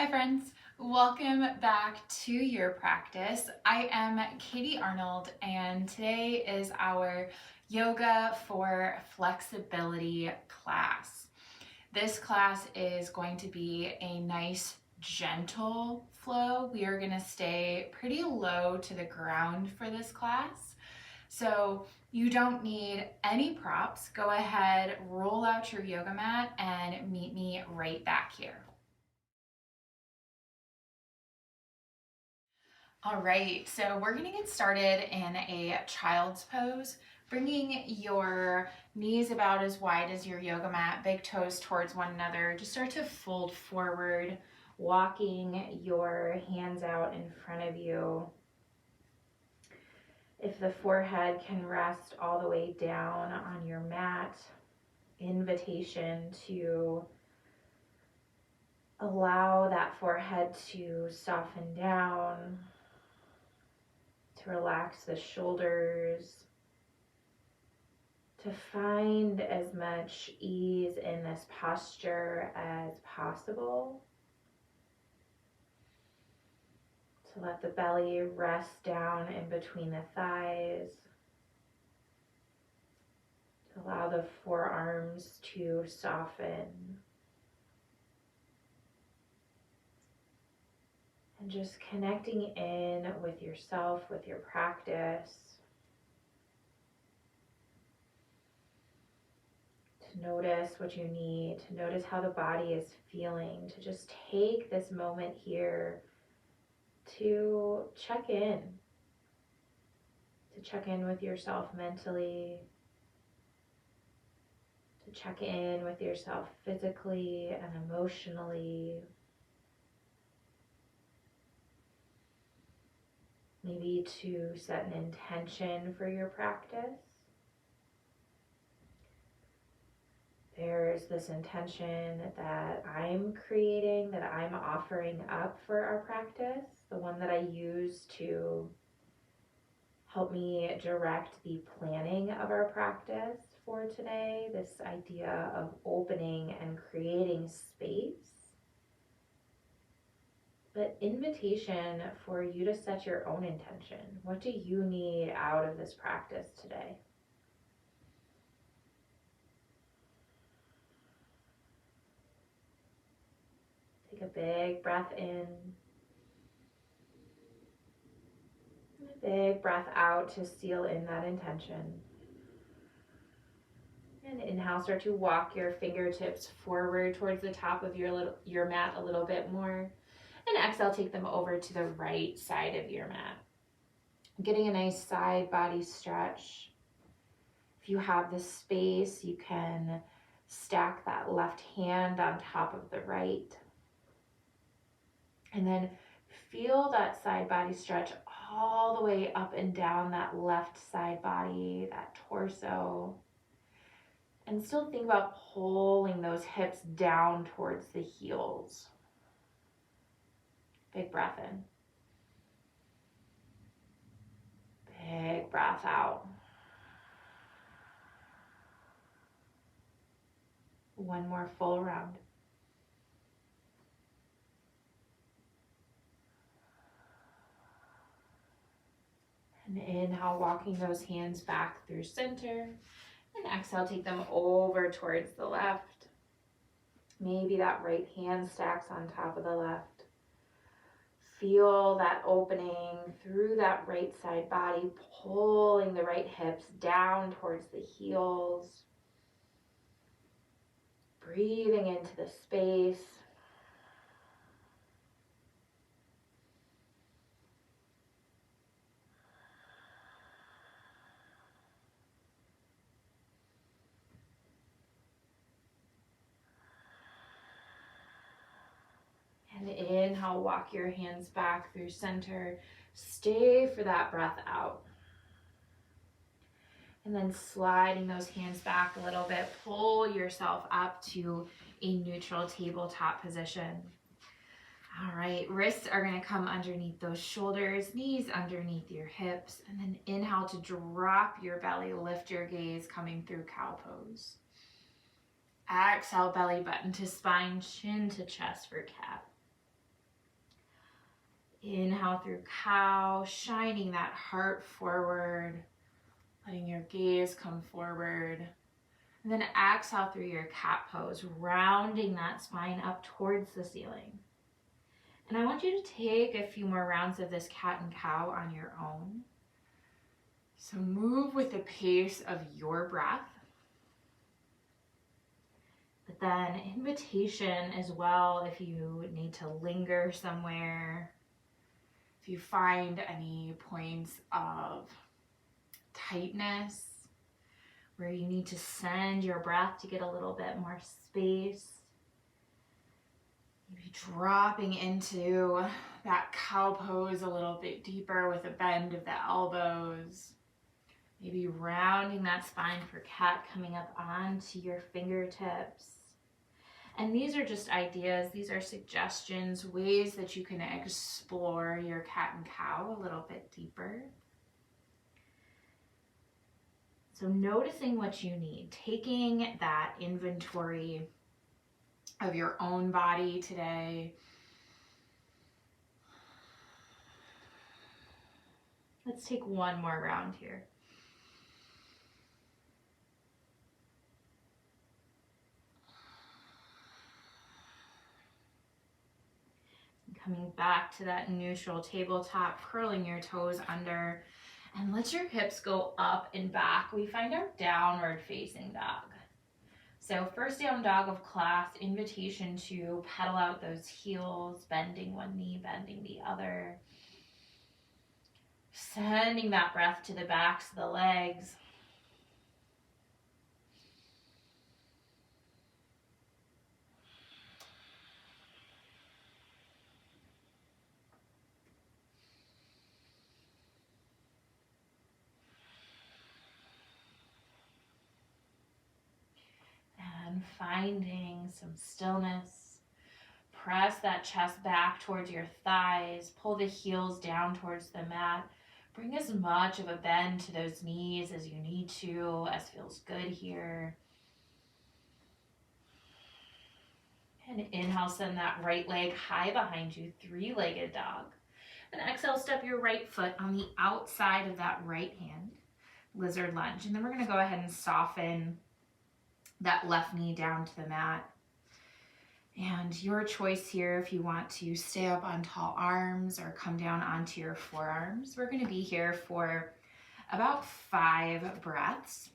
Hi friends, welcome back to your practice. I am Katie Arnold and today is our Yoga for Flexibility class. This class is going to be a nice gentle flow. We are going to stay pretty low to the ground for this class. So you don't need any props. Go ahead, roll out your yoga mat and meet me right back here. All right, so we're gonna get started in a child's pose, bringing your knees about as wide as your yoga mat, big toes towards one another. Just start to fold forward, walking your hands out in front of you. If the forehead can rest all the way down on your mat, invitation to allow that forehead to soften down, to relax the shoulders, to find as much ease in this posture as possible, to let the belly rest down in between the thighs, to allow the forearms to soften, and just connecting in with yourself, with your practice. To notice what you need, to notice how the body is feeling, to just take this moment here to check in with yourself mentally, to check in with yourself physically and emotionally. Maybe to set an intention for your practice. There's this intention that I'm creating, that I'm offering up for our practice, the one that I use to help me direct the planning of our practice for today, this idea of opening and creating space. But invitation for you to set your own intention. What do you need out of this practice today? Take a big breath in. A big breath out to seal in that intention. And inhale, start to walk your fingertips forward towards the top of your mat a little bit more. And exhale, take them over to the right side of your mat. Getting a nice side body stretch. If you have the space, you can stack that left hand on top of the right. And then feel that side body stretch all the way up and down that left side body, that torso. And still think about pulling those hips down towards the heels. Big breath in. Big breath out. One more full round. And inhale, walking those hands back through center. And exhale, take them over towards the left. Maybe that right hand stacks on top of the left. Feel that opening through that right side body, pulling the right hips down towards the heels. Breathing into the space. And inhale, walk your hands back through center. Stay for that breath out. And then sliding those hands back a little bit, pull yourself up to a neutral tabletop position. All right, wrists are gonna come underneath those shoulders, knees underneath your hips, and then inhale to drop your belly, lift your gaze coming through cow pose. Exhale, belly button to spine, chin to chest for cat. Inhale through cow, shining that heart forward, letting your gaze come forward. And then exhale through your cat pose, rounding that spine up towards the ceiling. And I want you to take a few more rounds of this cat and cow on your own. So move with the pace of your breath. But then invitation as well, if you need to linger somewhere, if you find any points of tightness where you need to send your breath to get a little bit more space, maybe dropping into that cow pose a little bit deeper with a bend of the elbows. Maybe rounding that spine for cat, coming up onto your fingertips. And these are just ideas, these are suggestions, ways that you can explore your cat and cow a little bit deeper. So noticing what you need, taking that inventory of your own body today. Let's take one more round here. Coming back to that neutral tabletop, curling your toes under, and let your hips go up and back. We find our downward facing dog. So first down dog of class, invitation to pedal out those heels, bending one knee, bending the other. Sending that breath to the backs of the legs. And finding some stillness. Press that chest back towards your thighs. Pull the heels down towards the mat. Bring as much of a bend to those knees as you need to, as feels good here. And inhale, send that right leg high behind you, three-legged dog. Then exhale, step your right foot on the outside of that right hand, lizard lunge. And then we're gonna go ahead and soften that left knee down to the mat. And your choice here, if you want to stay up on tall arms or come down onto your forearms. We're gonna be here for about 5 breaths.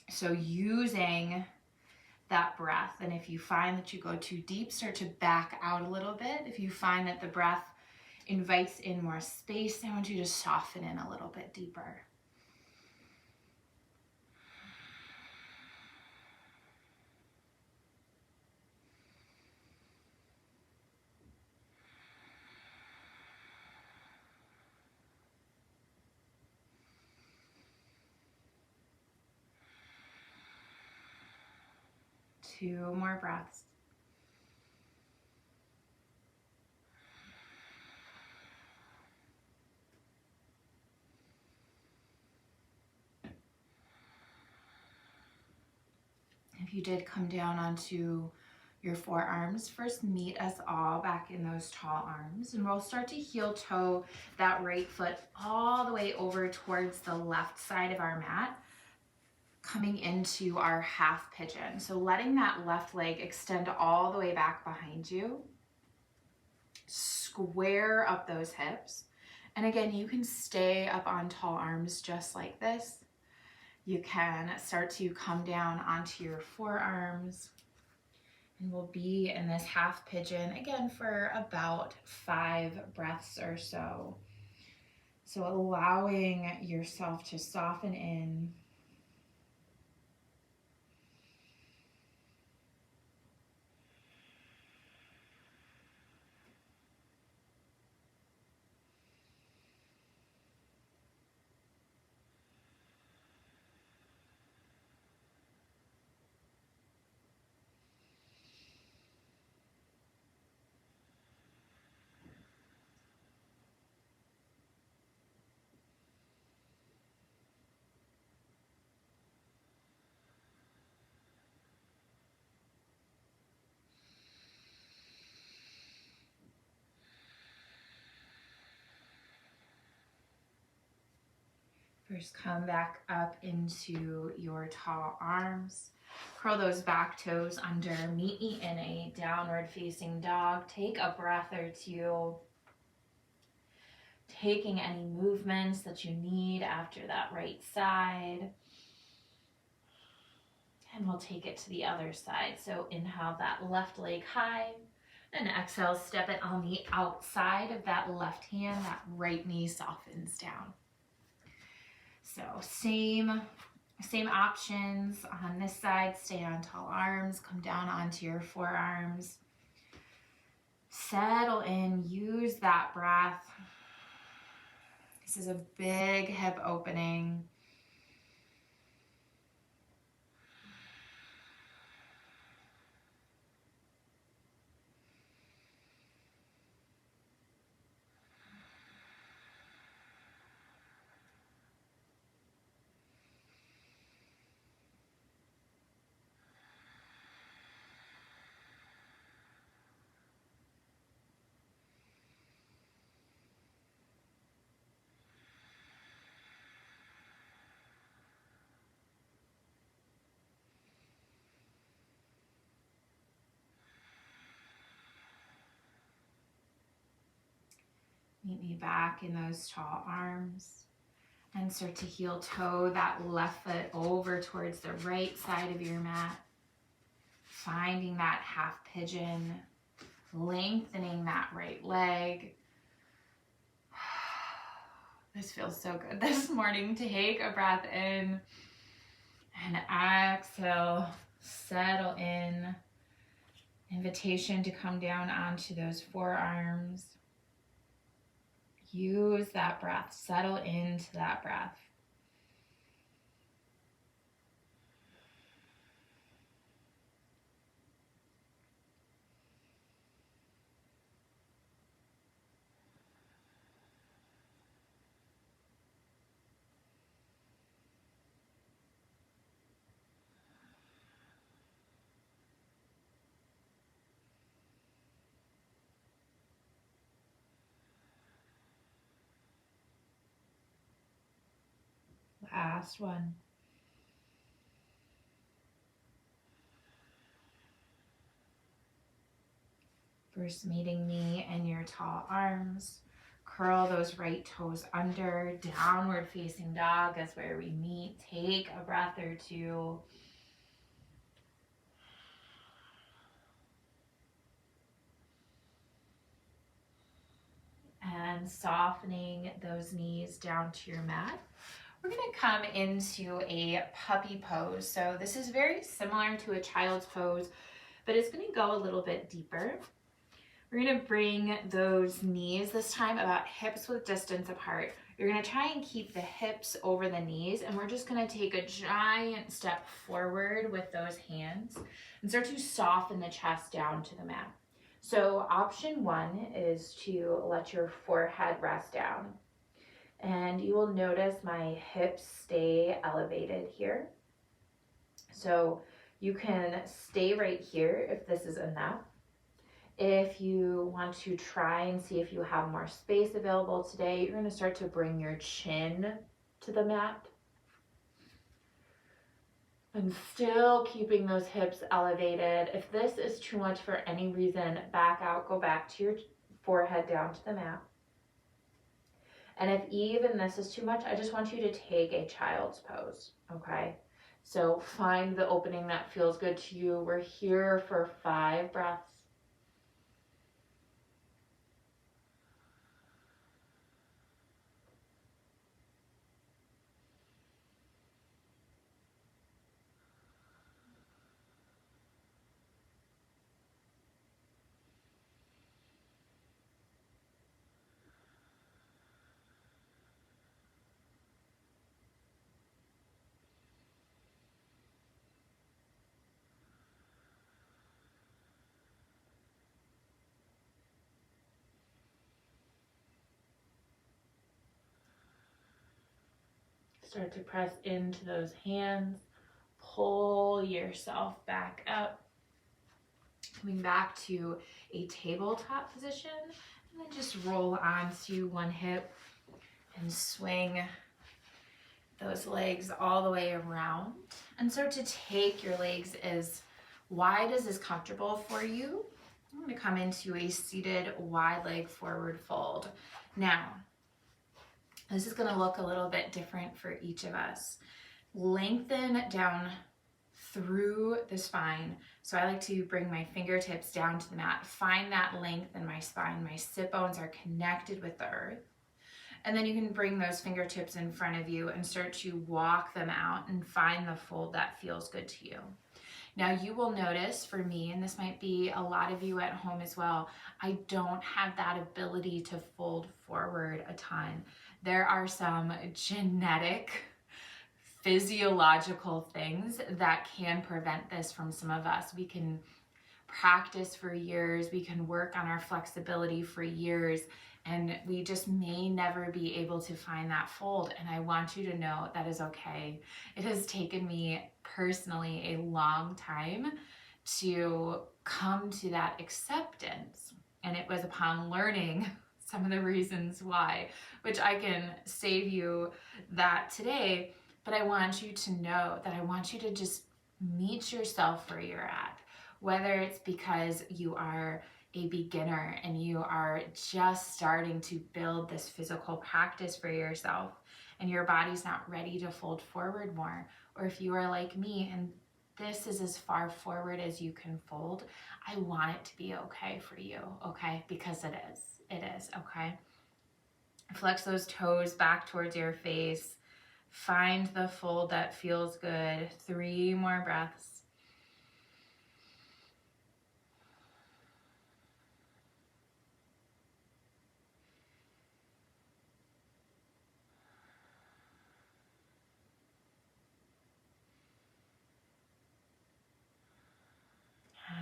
So using that breath, and if you find that you go too deep, start to back out a little bit. If you find that the breath invites in more space, I want you to soften in a little bit deeper. Two more breaths. If you did come down onto your forearms, first meet us all back in those tall arms, and we'll start to heel toe that right foot all the way over towards the left side of our mat, coming into our half pigeon. So letting that left leg extend all the way back behind you. Square up those hips. And again, you can stay up on tall arms just like this. You can start to come down onto your forearms, and we'll be in this half pigeon again for about 5 breaths or so. So allowing yourself to soften in. First, come back up into your tall arms. Curl those back toes under. Meet me in a downward facing dog. Take a breath or two. Taking any movements that you need after that right side. And we'll take it to the other side. So inhale that left leg high. And exhale, step it on the outside of that left hand. That right knee softens down. So same options on this side. Stay on tall arms. Come down onto your forearms. Settle in. Use that breath. This is a big hip opening. Meet me back in those tall arms and start to heel toe that left foot over towards the right side of your mat. Finding that half pigeon, lengthening that right leg. This feels so good this morning. Take a breath in and exhale, settle in. Invitation to come down onto those forearms. Use that breath, settle into that breath. Last one. First, meeting me in your tall arms. Curl those right toes under. Downward facing dog is where we meet. Take a breath or two. And softening those knees down to your mat. We're going to come into a puppy pose. So this is very similar to a child's pose, but it's going to go a little bit deeper. We're going to bring those knees this time about hips width distance apart. You're going to try and keep the hips over the knees, and we're just going to take a giant step forward with those hands and start to soften the chest down to the mat. So option one is to let your forehead rest down. And you will notice my hips stay elevated here. So you can stay right here if this is enough. If you want to try and see if you have more space available today, you're going to start to bring your chin to the mat. And still keeping those hips elevated. If this is too much for any reason, back out, go back to your forehead down to the mat. And if even this is too much, I just want you to take a child's pose, okay? So find the opening that feels good to you. We're here for 5 breaths. Start to press into those hands. Pull yourself back up. Coming back to a tabletop position. And then just roll onto one hip and swing those legs all the way around. And so to take your legs as wide as is comfortable for you, I'm going to come into a seated wide leg forward fold. Now, this is going to look a little bit different for each of us. Lengthen down through the spine. So I like to bring my fingertips down to the mat. Find that length in my spine. My sit bones are connected with the earth. And then you can bring those fingertips in front of you and start to walk them out and find the fold that feels good to you. Now you will notice for me, and this might be a lot of you at home as well, I don't have that ability to fold forward a ton. There are some genetic, physiological things that can prevent this from some of us. We can practice for years, we can work on our flexibility for years, and we just may never be able to find that fold. And I want you to know that is okay. It has taken me personally a long time to come to that acceptance. And it was upon learning some of the reasons why, which I can save you that today. But I want you to know that I want you to just meet yourself where you're at, whether it's because you are a beginner and you are just starting to build this physical practice for yourself and your body's not ready to fold forward more, or if you are like me and this is as far forward as you can fold, I want it to be okay for you, okay? Because it is, okay? Flex those toes back towards your face. Find the fold that feels good. 3 more breaths.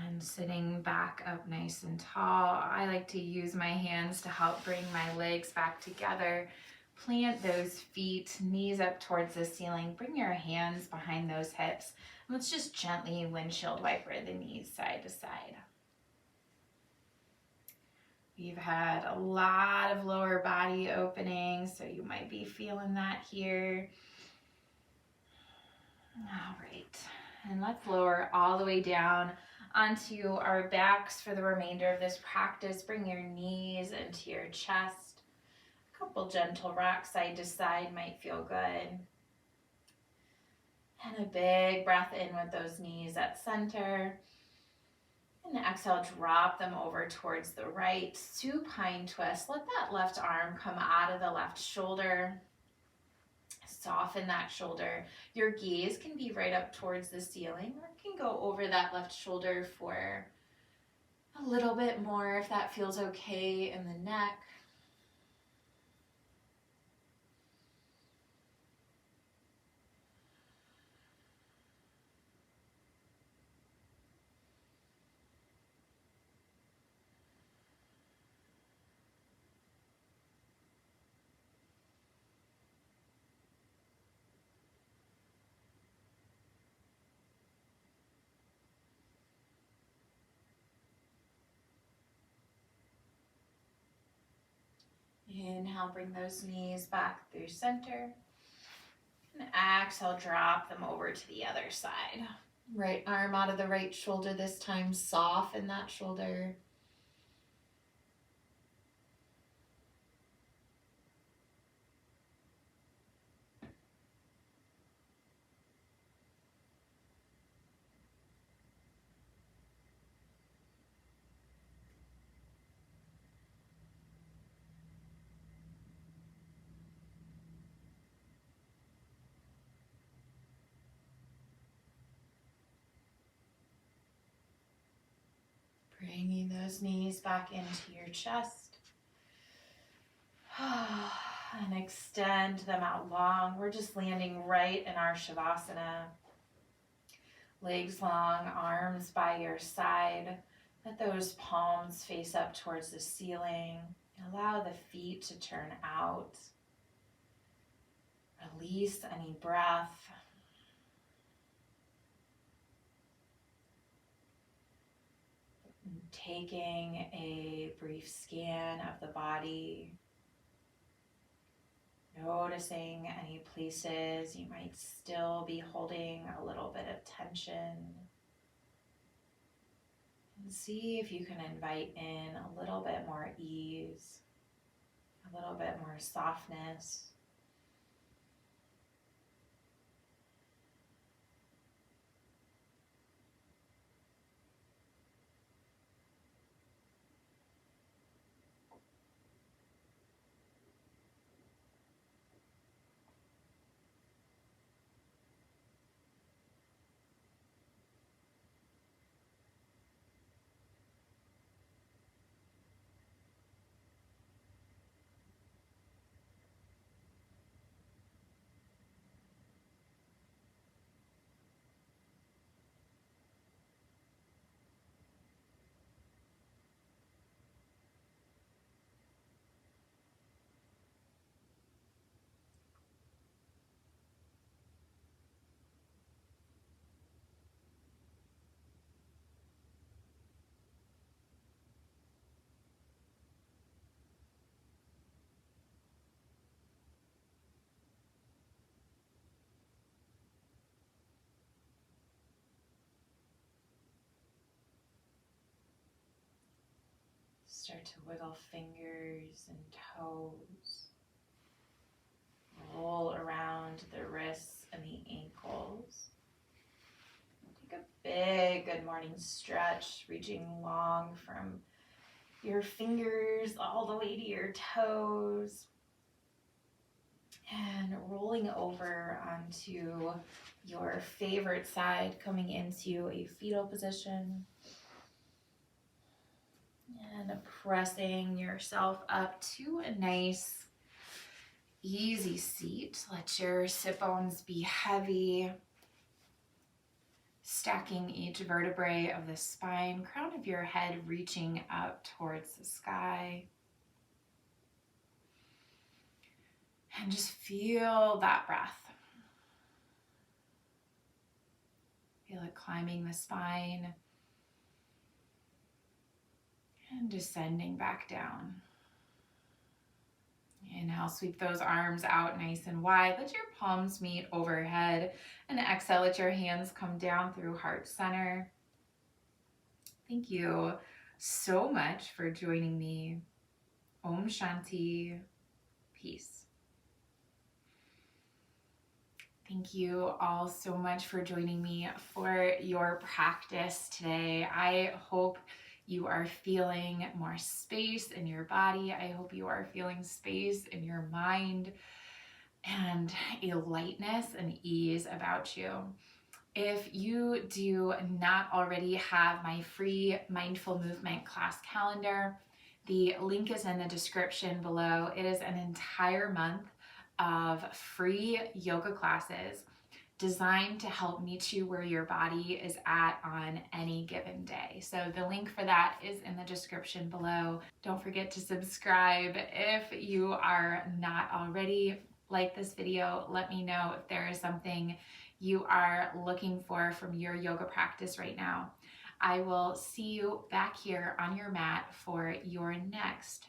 And sitting back up nice and tall. I like to use my hands to help bring my legs back together. Plant those feet, knees up towards the ceiling. Bring your hands behind those hips. And let's just gently windshield wiper the knees side to side. We've had a lot of lower body opening, so you might be feeling that here. All right, and let's lower all the way down onto our backs for the remainder of this practice. Bring your knees into your chest. A couple gentle rocks side to side might feel good. And a big breath in with those knees at center. And exhale, drop them over towards the right. Supine twist. Let that left arm come out of the left shoulder. Soften that shoulder. Your gaze can be right up towards the ceiling, or it can go over that left shoulder for a little bit more if that feels okay in the neck. Inhale, bring those knees back through center. And exhale, drop them over to the other side. Right arm out of the right shoulder this time. Soften that shoulder. Bringing those knees back into your chest. And extend them out long. We're just landing right in our Shavasana. Legs long, arms by your side. Let those palms face up towards the ceiling. Allow the feet to turn out. Release any breath. Taking a brief scan of the body. Noticing any places you might still be holding a little bit of tension. And see if you can invite in a little bit more ease, a little bit more softness. Start to wiggle fingers and toes. Roll around the wrists and the ankles. Take a big good morning stretch, reaching long from your fingers all the way to your toes. And rolling over onto your favorite side, coming into a fetal position. And pressing yourself up to a nice, easy seat. Let your sit bones be heavy. Stacking each vertebrae of the spine, crown of your head reaching up towards the sky. And just feel that breath. Feel it climbing the spine and descending back down. Inhale, sweep those arms out nice and wide. Let your palms meet overhead. And exhale, let your hands come down through heart center. Thank you so much for joining me. Om Shanti. Peace. Thank you all so much for joining me for your practice today. I hope you are feeling more space in your body. I hope you are feeling space in your mind and a lightness and ease about you. If you do not already have my free mindful movement class calendar, the link is in the description below. It is an entire month of free yoga classes designed to help meet you where your body is at on any given day. So the link for that is in the description below. Don't forget to subscribe. If you are not already, like this video, let me know if there is something you are looking for from your yoga practice right now. I will see you back here on your mat for your next